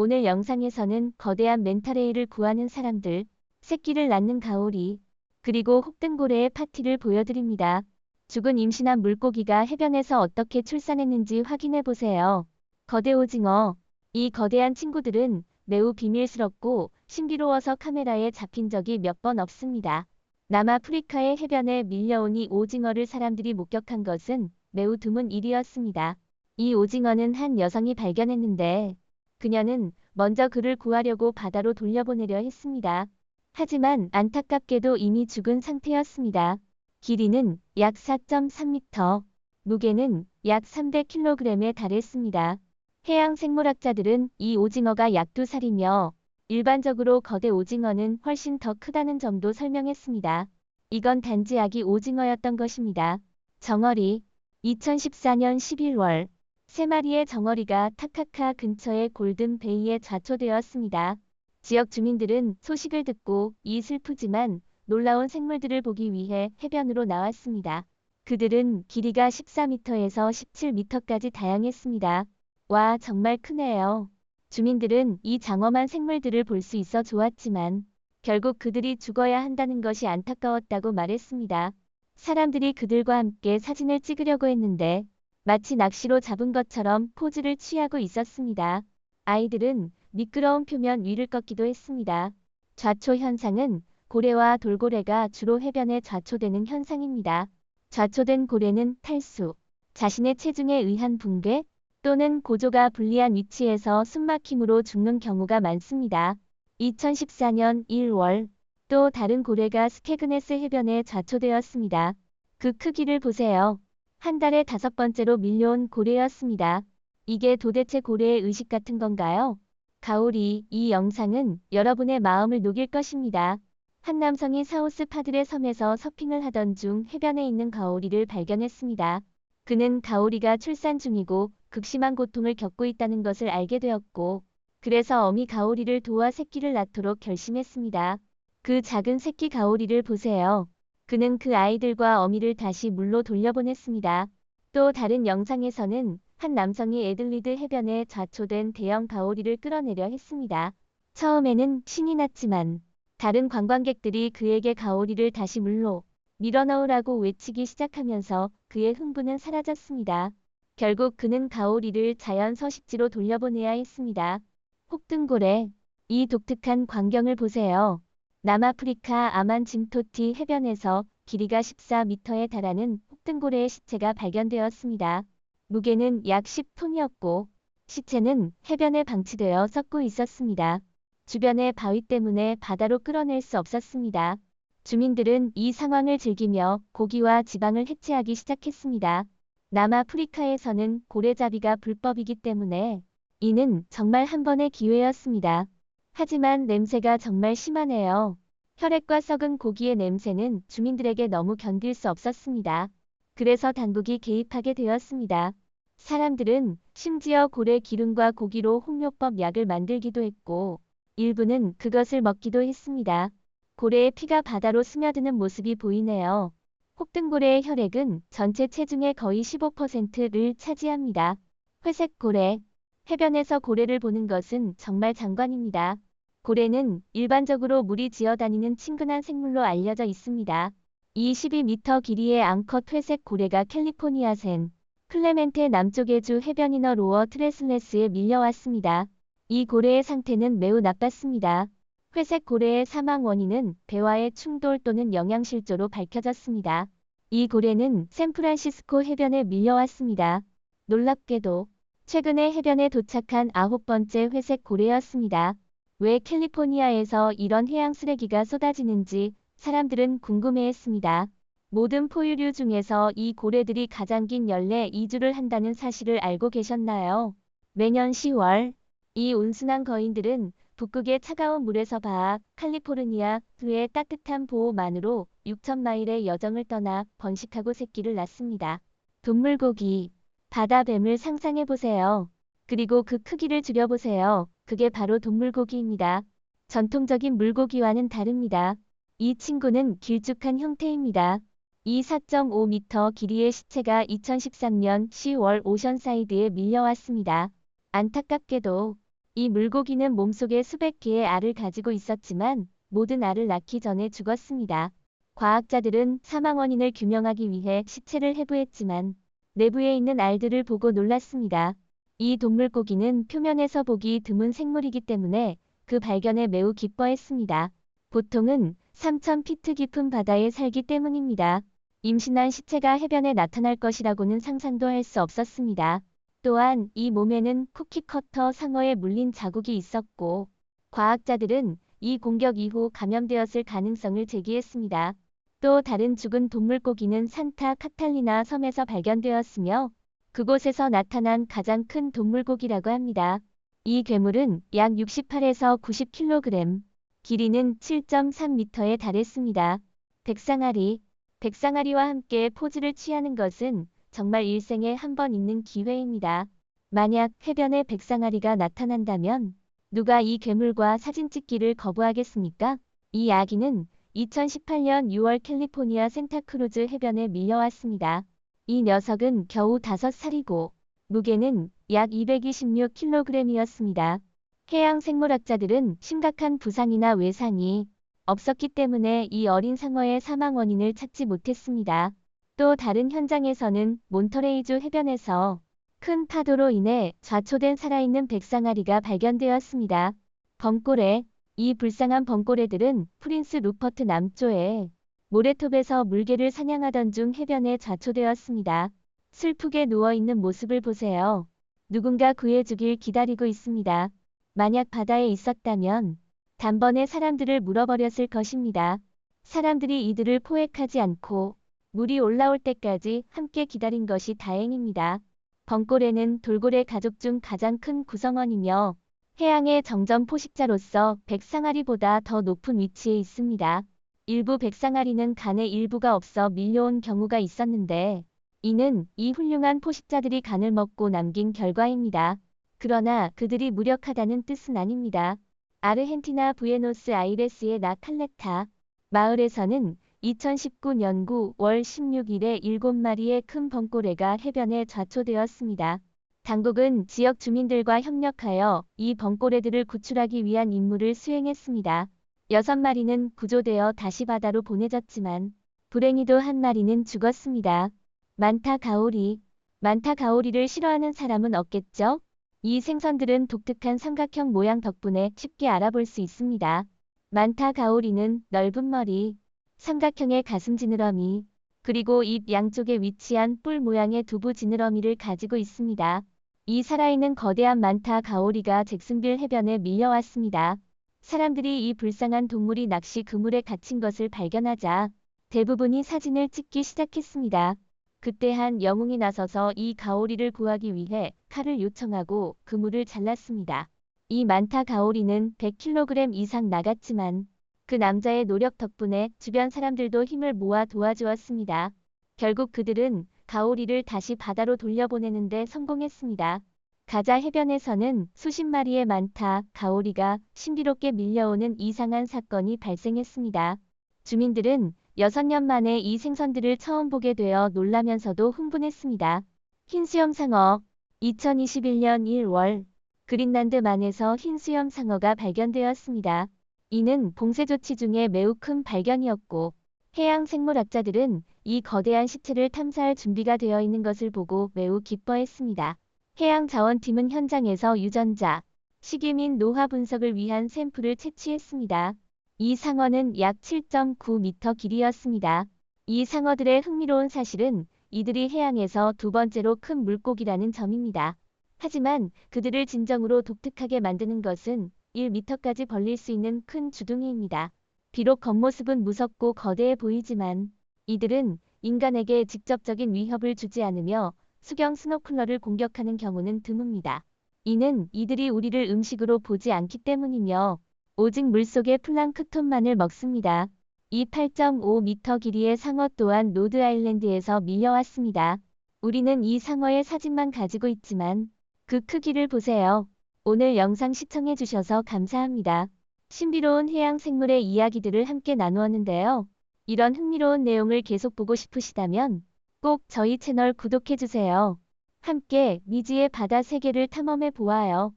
오늘 영상에서는 거대한 멘탈에이를 구하는 사람들, 새끼를 낳는 가오리, 그리고 혹등고래의 파티를 보여드립니다. 죽은 임신한 물고기가 해변에서 어떻게 출산했는지 확인해보세요. 거대 오징어. 이 거대한 친구들은 매우 비밀스럽고 신비로워서 카메라에 잡힌 적이 몇 번 없습니다. 남아프리카의 해변에 밀려온 이 오징어를 사람들이 목격한 것은 매우 드문 일이었습니다. 이 오징어는 한 여성이 발견했는데 그녀는 먼저 그를 구하려고 바다로 돌려보내려 했습니다. 하지만 안타깝게도 이미 죽은 상태였습니다. 길이는 약 4.3m, 무게는 약 300kg에 달했습니다. 해양 생물학자들은 이 오징어가 약 2살이며 일반적으로 거대 오징어는 훨씬 더 크다는 점도 설명했습니다. 이건 단지 아기 오징어였던 것입니다. 정어리. 2014년 11월 3마리의 정어리가 타카카 근처의 골든베이에 좌초되었습니다. 지역 주민들은 소식을 듣고 이 슬프지만 놀라운 생물들을 보기 위해 해변으로 나왔습니다. 그들은 길이가 14m에서 17m까지 다양했습니다. 와, 정말 크네요. 주민들은 이 장엄한 생물들을 볼 수 있어 좋았지만 결국 그들이 죽어야 한다는 것이 안타까웠다고 말했습니다. 사람들이 그들과 함께 사진을 찍으려고 했는데 마치 낚시로 잡은 것처럼 포즈를 취하고 있었습니다. 아이들은 미끄러운 표면 위를 걷기도 했습니다. 좌초 현상은 고래와 돌고래가 주로 해변에 좌초되는 현상입니다. 좌초된 고래는 탈수, 자신의 체중에 의한 붕괴 또는 고조가 불리한 위치에서 숨막힘으로 죽는 경우가 많습니다. 2014년 1월 또 다른 고래가 스케그네스 해변에 좌초되었습니다. 그 크기를 보세요. 한 달에 5번째로 밀려온 고래였습니다. 이게 도대체 고래의 의식 같은 건가요? 가오리. 이 영상은 여러분의 마음을 녹일 것입니다. 한 남성이 사우스 파드레 섬에서 서핑을 하던 중 해변에 있는 가오리를 발견했습니다. 그는 가오리가 출산 중이고 극심한 고통을 겪고 있다는 것을 알게 되었고 그래서 어미 가오리를 도와 새끼를 낳도록 결심했습니다. 그 작은 새끼 가오리를 보세요. 그는 그 아이들과 어미를 다시 물로 돌려보냈습니다. 또 다른 영상에서는 한 남성이 애들리드 해변에 좌초된 대형 가오리를 끌어내려 했습니다. 처음에는 신이 났지만 다른 관광객들이 그에게 가오리를 다시 물로 밀어넣으라고 외치기 시작하면서 그의 흥분은 사라졌습니다. 결국 그는 가오리를 자연 서식지로 돌려보내야 했습니다. 혹등고래. 이 독특한 광경을 보세요. 남아프리카 아만징토티 해변에서 길이가 14m에 달하는 혹등고래의 시체가 발견되었습니다. 무게는 약 10톤이었고 시체는 해변에 방치되어 썩고 있었습니다. 주변의 바위 때문에 바다로 끌어낼 수 없었습니다. 주민들은 이 상황을 즐기며 고기와 지방을 해체하기 시작했습니다. 남아프리카에서는 고래잡이가 불법이기 때문에 이는 정말 한 번의 기회였습니다. 하지만 냄새가 정말 심하네요. 혈액과 썩은 고기의 냄새는 주민들에게 너무 견딜 수 없었습니다. 그래서 당국이 개입하게 되었습니다. 사람들은 심지어 고래 기름과 고기로 홍요법 약을 만들기도 했고 일부는 그것을 먹기도 했습니다. 고래의 피가 바다로 스며드는 모습이 보이네요. 혹등고래의 혈액은 전체 체중의 거의 15%를 차지합니다. 회색고래. 해변에서 고래를 보는 것은 정말 장관입니다. 고래는 일반적으로 물이 지어다니는 친근한 생물로 알려져 있습니다. 이 12m 길이의 앙컷 회색 고래가 캘리포니아 샌 클레멘테 남쪽의 주 해변이너 로어 트레슬레스에 밀려왔습니다. 이 고래의 상태는 매우 나빴습니다. 회색 고래의 사망 원인은 배와의 충돌 또는 영양실조로 밝혀졌습니다. 이 고래는 샌프란시스코 해변에 밀려왔습니다. 놀랍게도 최근에 해변에 도착한 9번째 회색 고래였습니다. 왜 캘리포니아에서 이런 해양 쓰레기가 쏟아지는지 사람들은 궁금해했습니다. 모든 포유류 중에서 이 고래들이 가장 긴 연례 이주를 한다는 사실을 알고 계셨나요? 매년 10월 이 온순한 거인들은 북극의 차가운 물에서 바하 칼리포르니아 주의 따뜻한 보호만으로 6,000마일의 여정을 떠나 번식하고 새끼를 낳습니다. 돈물고기. 바다뱀을 상상해보세요. 그리고 그 크기를 줄여보세요. 그게 바로 돈물고기입니다. 전통적인 물고기와는 다릅니다. 이 친구는 길쭉한 형태입니다. 이 4.5m 길이의 시체가 2013년 10월 오션사이드에 밀려왔습니다. 안타깝게도 이 물고기는 몸속에 수백 개의 알을 가지고 있었지만 모든 알을 낳기 전에 죽었습니다. 과학자들은 사망 원인을 규명하기 위해 시체를 해부했지만 내부에 있는 알들을 보고 놀랐습니다. 이 동물고기는 표면에서 보기 드문 생물이기 때문에 그 발견에 매우 기뻐했습니다. 보통은 3,000피트 깊은 바다에 살기 때문입니다. 임신한 시체가 해변에 나타날 것이라고는 상상도 할 수 없었습니다. 또한 이 몸에는 쿠키커터 상어에 물린 자국이 있었고 과학자들은 이 공격 이후 감염되었을 가능성을 제기했습니다. 또 다른 죽은 동물고기는 산타 카탈리나 섬에서 발견되었으며 그곳에서 나타난 가장 큰 동물고기라고 합니다. 이 괴물은 약 68에서 90kg, 길이는 7.3m에 달했습니다. 백상아리. 백상아리와 함께 포즈를 취하는 것은 정말 일생에 한 번 있는 기회입니다. 만약 해변에 백상아리가 나타난다면 누가 이 괴물과 사진 찍기를 거부하겠습니까? 이 아기는 2018년 6월 캘리포니아 산타크루즈 해변에 밀려왔습니다. 이 녀석은 겨우 5살이고 무게는 약 226kg이었습니다. 해양 생물학자들은 심각한 부상이나 외상이 없었기 때문에 이 어린 상어의 사망 원인을 찾지 못했습니다. 또 다른 현장에서는 몬터레이주 해변에서 큰 파도로 인해 좌초된 살아있는 백상아리가 발견되었습니다. 범꼬레. 이 불쌍한 범꼬레들은 프린스 루퍼트 남조의 모래톱에서 물개를 사냥하던 중 해변에 좌초되었습니다. 슬프게 누워있는 모습을 보세요. 누군가 구해주길 기다리고 있습니다. 만약 바다에 있었다면 단번에 사람들을 물어버렸을 것입니다. 사람들이 이들을 포획하지 않고 물이 올라올 때까지 함께 기다린 것이 다행입니다. 범꼬레는 돌고래 가족 중 가장 큰 구성원이며 해양의 정점 포식자로서 백상아리보다 더 높은 위치에 있습니다. 일부 백상아리는 간에 일부가 없어 밀려온 경우가 있었는데 이는 이 훌륭한 포식자들이 간을 먹고 남긴 결과입니다. 그러나 그들이 무력하다는 뜻은 아닙니다. 아르헨티나 부에노스아이레스의 나 칼레타 마을에서는 2019년 9월 16일에 7마리의 큰 범꼬레가 해변에 좌초되었습니다. 당국은 지역 주민들과 협력하여 이 범꼬레들을 구출하기 위한 임무를 수행했습니다. 6마리는 구조되어 다시 바다로 보내졌지만 불행히도 한 마리는 죽었습니다. 만타 가오리. 만타 가오리를 싫어하는 사람은 없겠죠? 이 생선들은 독특한 삼각형 모양 덕분에 쉽게 알아볼 수 있습니다. 만타 가오리는 넓은 머리, 삼각형의 가슴 지느러미, 그리고 입 양쪽에 위치한 뿔 모양의 두부 지느러미를 가지고 있습니다. 이 살아있는 거대한 만타 가오리가 잭슨빌 해변에 밀려왔습니다. 사람들이 이 불쌍한 동물이 낚시 그물에 갇힌 것을 발견하자 대부분이 사진을 찍기 시작했습니다. 그때 한 영웅이 나서서 이 가오리를 구하기 위해 칼을 요청하고 그물을 잘랐습니다. 이 만타 가오리는 100kg 이상 나갔지만 그 남자의 노력 덕분에 주변 사람들도 힘을 모아 도와주었습니다. 결국 그들은 가오리를 다시 바다로 돌려보내는데 성공했습니다. 가자 해변에서는 수십 마리의 만타 가오리가 신비롭게 밀려오는 이상한 사건이 발생했습니다. 주민들은 6년 만에 이 생선들을 처음 보게 되어 놀라면서도 흥분했습니다. 흰수염 상어. 2021년 1월 그린란드만에서 흰수염 상어가 발견되었습니다. 이는 봉쇄 조치 중에 매우 큰 발견이었고 해양 생물학자들은 이 거대한 시체를 탐사할 준비가 되어 있는 것을 보고 매우 기뻐했습니다. 해양자원팀은 현장에서 유전자, 식이 및 노화 분석을 위한 샘플을 채취했습니다. 이 상어는 약 7.9m 길이였습니다. 이 상어들의 흥미로운 사실은 이들이 해양에서 두 번째로 큰 물고기라는 점입니다. 하지만 그들을 진정으로 독특하게 만드는 것은 1m까지 벌릴 수 있는 큰 주둥이입니다. 비록 겉모습은 무섭고 거대해 보이지만 이들은 인간에게 직접적인 위협을 주지 않으며 수경 스노클러를 공격하는 경우는 드뭅니다. 이는 이들이 우리를 음식으로 보지 않기 때문이며 오직 물속의 플랑크톤만을 먹습니다. 이 8.5m 길이의 상어 또한 로드아일랜드에서 밀려왔습니다. 우리는 이 상어의 사진만 가지고 있지만 그 크기를 보세요. 오늘 영상 시청해주셔서 감사합니다. 신비로운 해양 생물의 이야기들을 함께 나누었는데요. 이런 흥미로운 내용을 계속 보고 싶으시다면 꼭 저희 채널 구독해주세요. 함께 미지의 바다 세계를 탐험해 보아요.